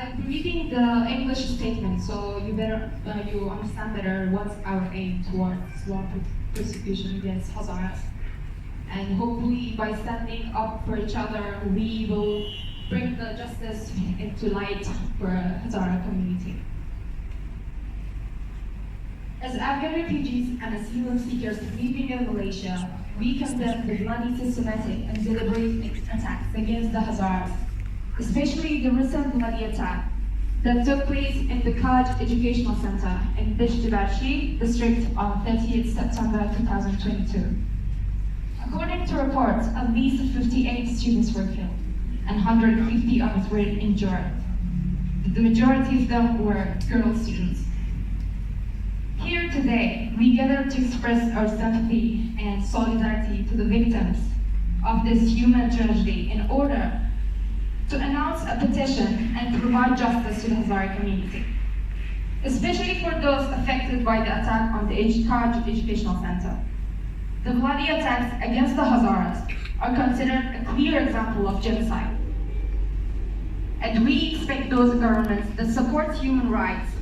I'll be reading the English statement, so you understand better what's our aim towards war persecution against Hazaras. And hopefully, by standing up for each other, we will bring the justice into light for Hazara community. As Afghan refugees and asylum seekers living in Malaysia, we condemn the bloody, systematic, and deliberate attacks against the Hazaras, especially the recent bloody attack that took place in the College Educational Center in Bishtibashi district on 30th September 2022. According to reports, at least 58 students were killed and 150 others were injured. The majority of them were girl students. Here today, we gather to express our sympathy and solidarity to the victims of this human tragedy in order to announce a petition and provide justice to the Hazara community, especially for those affected by the attack on the College Educational Center. The bloody attacks against the Hazaras are considered a clear example of genocide. And we expect those governments that support human rights,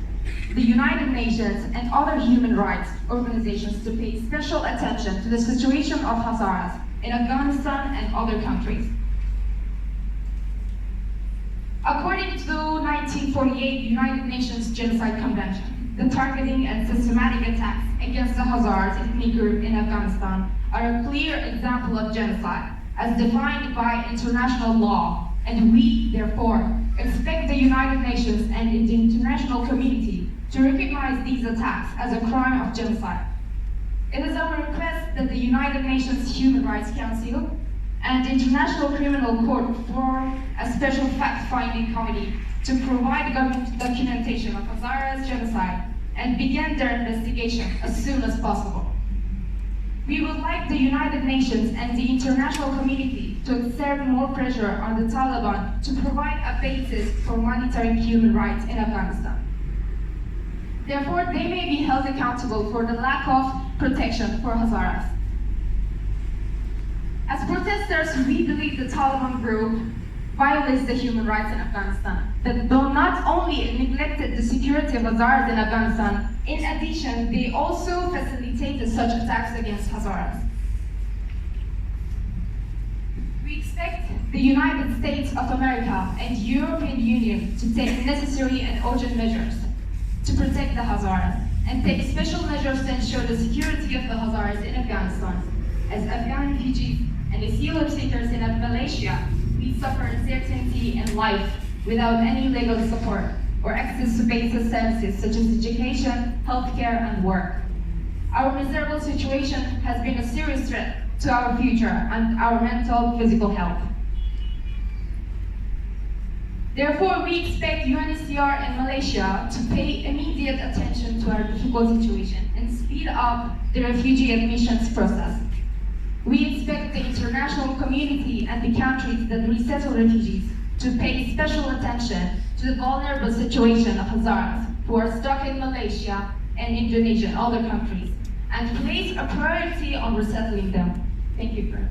the United Nations and other human rights organizations to pay special attention to the situation of Hazaras in Afghanistan and other countries. According to the 1948 United Nations Genocide Convention, the targeting and systematic attacks against the Hazaras ethnic group in Afghanistan are a clear example of genocide as defined by international law, and we, therefore, expect the United Nations and the international community to recognize these attacks as a crime of genocide. It is our request that the United Nations Human Rights Council and the International Criminal Court form a special fact-finding committee to provide documentation of Hazaras genocide and begin their investigation as soon as possible. We would like the United Nations and the international community to exert more pressure on the Taliban to provide a basis for monitoring human rights in Afghanistan. Therefore, they may be held accountable for the lack of protection for Hazaras. As protesters, we believe the Taliban group violates the human rights in Afghanistan, that though not only neglected the security of Hazaras in Afghanistan, in addition, they also facilitated such attacks against Hazaras. We expect the United States of America and European Union to take necessary and urgent measures to protect the Hazaras and take special measures to ensure the security of the Hazaras in Afghanistan. As Afghan refugees and asylum seekers in Malaysia, we suffer uncertainty in life without any legal support or access to basic services such as education, healthcare, and work. Our miserable situation has been a serious threat to our future and our mental, physical health. Therefore, we expect UNHCR in Malaysia to pay immediate attention to our difficult situation and speed up the refugee admissions process. We expect the international community and the countries that resettle refugees to pay special attention to the vulnerable situation of Hazaras who are stuck in Malaysia and Indonesia and other countries, and place a priority on resettling them. Thank you, Fred.